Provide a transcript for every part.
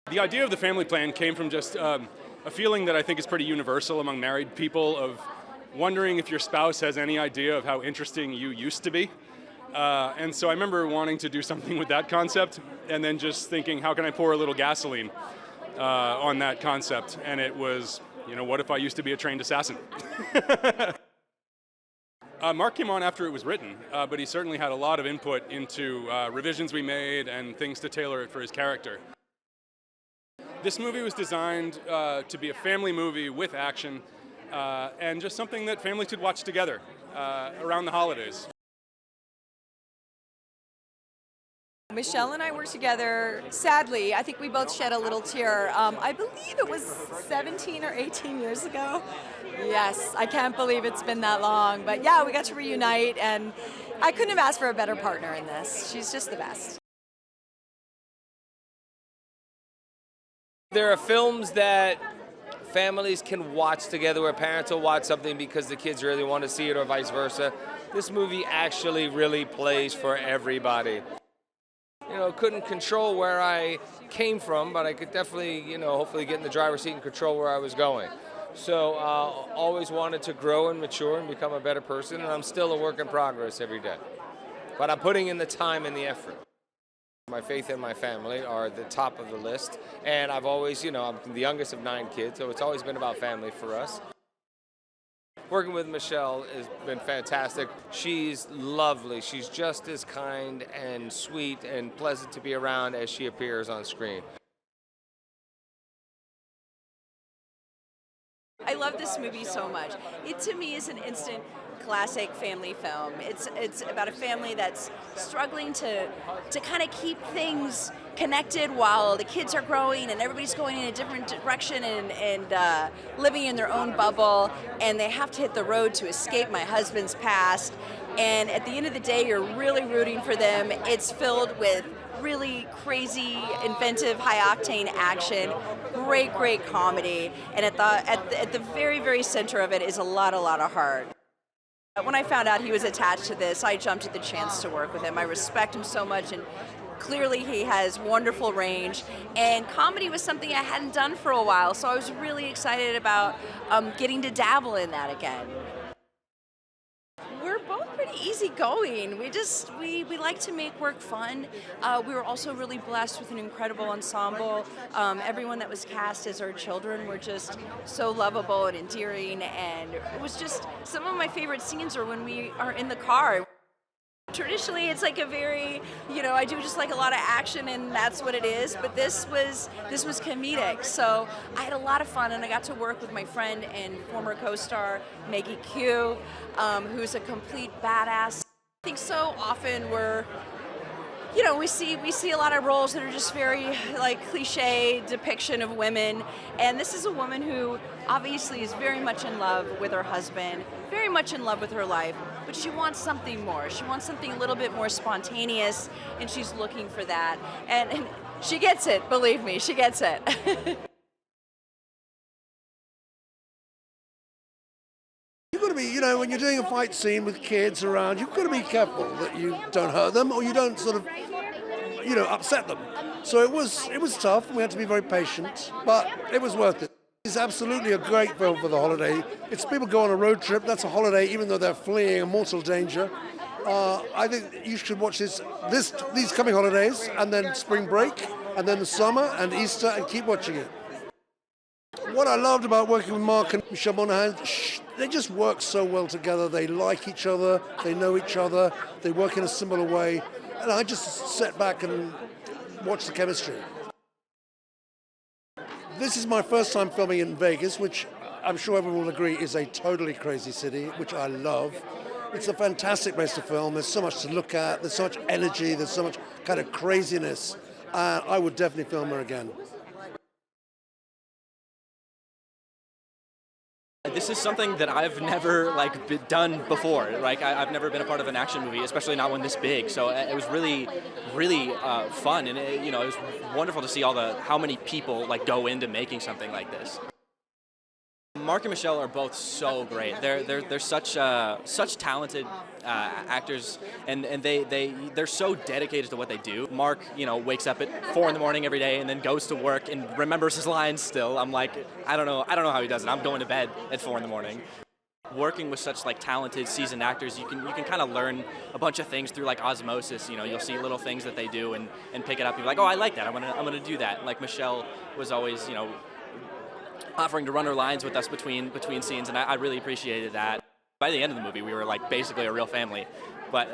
The idea of the family plan came from just a feeling that I think is pretty universal among married people of wondering if your spouse has any idea of how interesting you used to be. And so I remember wanting to do something with that concept and then just thinking, how can I pour a little gasoline on that concept? And it was, what if I used to be a trained assassin? Mark came on after it was written, but he certainly had a lot of input into revisions we made and things to tailor it for his character. This movie was designed to be a family movie with action and just something that families could watch together around the holidays. Michelle and I worked together, sadly, I think we both shed a little tear. I believe it was 17 or 18 years ago. Yes, I can't believe it's been that long. But yeah, we got to reunite, and I couldn't have asked for a better partner in this. She's just the best. There are films that families can watch together where parents will watch something because the kids really want to see it or vice versa. This movie actually really plays for everybody. Couldn't control where I came from, but I could definitely, hopefully get in the driver's seat and control where I was going. So always wanted to grow and mature and become a better person, and I'm still a work in progress every day. But I'm putting in the time and the effort. My faith and my family are at the top of the list, and I've always, I'm the youngest of 9 kids, so it's always been about family for us. Working with Michelle has been fantastic. She's lovely. She's just as kind and sweet and pleasant to be around as she appears on screen. I love this movie so much. It, to me, is an instant classic family film. It's about a family that's struggling to kind of keep things connected while the kids are growing and everybody's going in a different direction and living in their own bubble, and they have to hit the road to escape my husband's past. And at the end of the day, you're really rooting for them. It's filled with really crazy, inventive, high-octane action, great comedy, and at the very, very center of it is a lot of heart. When I found out he was attached to this, I jumped at the chance to work with him. I respect him so much, and clearly he has wonderful range, and comedy was something I hadn't done for a while, so I was really excited about getting to dabble in that again. We're both pretty easygoing. We like to make work fun. We were also really blessed with an incredible ensemble. Everyone that was cast as our children were just so lovable and endearing, and it was just, some of my favorite scenes are when we are in the car. Traditionally, it's like a very, I do just like a lot of action, and that's what it is, but this was comedic, so I had a lot of fun, and I got to work with my friend and former co-star, Maggie Q, who's a complete badass. I think so often we see a lot of roles that are just very cliche depiction of women, and this is a woman who obviously is very much in love with her husband, very much in love with her life, but she wants something more. She wants something a little bit more spontaneous, and she's looking for that, and she gets it, believe me, she gets it. You've got to be, when you're doing a fight scene with kids around, you've got to be careful that you don't hurt them or you don't sort of, upset them. So it was tough. We had to be very patient, but it was worth it. It's absolutely a great film for the holiday. It's people go on a road trip. That's a holiday, even though they're fleeing a mortal danger. I think you should watch these coming holidays, and then spring break, and then the summer and Easter, and keep watching it. What I loved about working with Mark and Michelle Monaghan, they just work so well together. They like each other, they know each other, they work in a similar way, and I just sat back and watched the chemistry. This is my first time filming in Vegas, which I'm sure everyone will agree is a totally crazy city, which I love. It's a fantastic place to film. There's so much to look at, there's so much energy, there's so much kind of craziness. I would definitely film her again. This is something that I've never done before. I've never been a part of an action movie, especially not one this big. So it was really fun, and it was wonderful to see how many people go into making something like this. Mark and Michelle are both so great. They're such talented actors, and they're so dedicated to what they do. Mark, wakes up at 4 in the morning every day and then goes to work and remembers his lines still. I'm like, I don't know how he does it. I'm going to bed at 4 in the morning. Working with such talented, seasoned actors, you can kind of learn a bunch of things through osmosis. You'll see little things that they do and pick it up. You're like, oh, I like that. I'm gonna do that. Like Michelle was always offering to run her lines with us between scenes, and I really appreciated that. By the end of the movie, we were basically a real family. But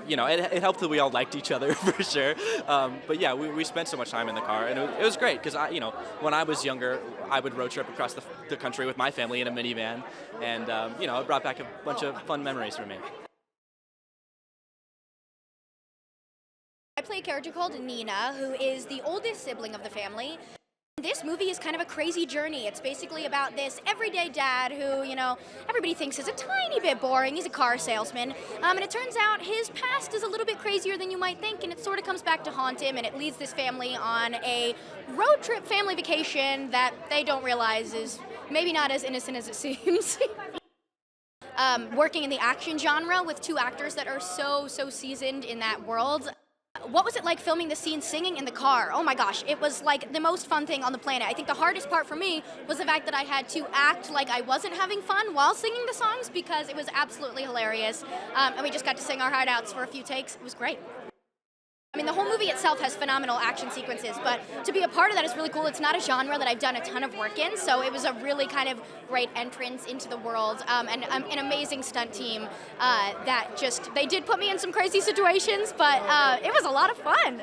it helped that we all liked each other for sure. But yeah, we spent so much time in the car, and it was great because when I was younger, I would road trip across the country with my family in a minivan, and it brought back a bunch of fun memories for me. I play a character called Nina, who is the oldest sibling of the family. This movie is kind of a crazy journey. It's basically about this everyday dad who, everybody thinks is a tiny bit boring. He's a car salesman. And it turns out his past is a little bit crazier than you might think, and it sort of comes back to haunt him, and it leads this family on a road trip family vacation that they don't realize is maybe not as innocent as it seems. Working in the action genre with 2 actors that are so seasoned in that world. What was it like filming the scene singing in the car? Oh my gosh, it was the most fun thing on the planet. I think the hardest part for me was the fact that I had to act like I wasn't having fun while singing the songs because it was absolutely hilarious. And we just got to sing our heart outs for a few takes. It was great. I mean, the whole movie itself has phenomenal action sequences, but to be a part of that is really cool. It's not a genre that I've done a ton of work in, so it was a really kind of great entrance into the world, and an amazing stunt team that they did put me in some crazy situations, but it was a lot of fun.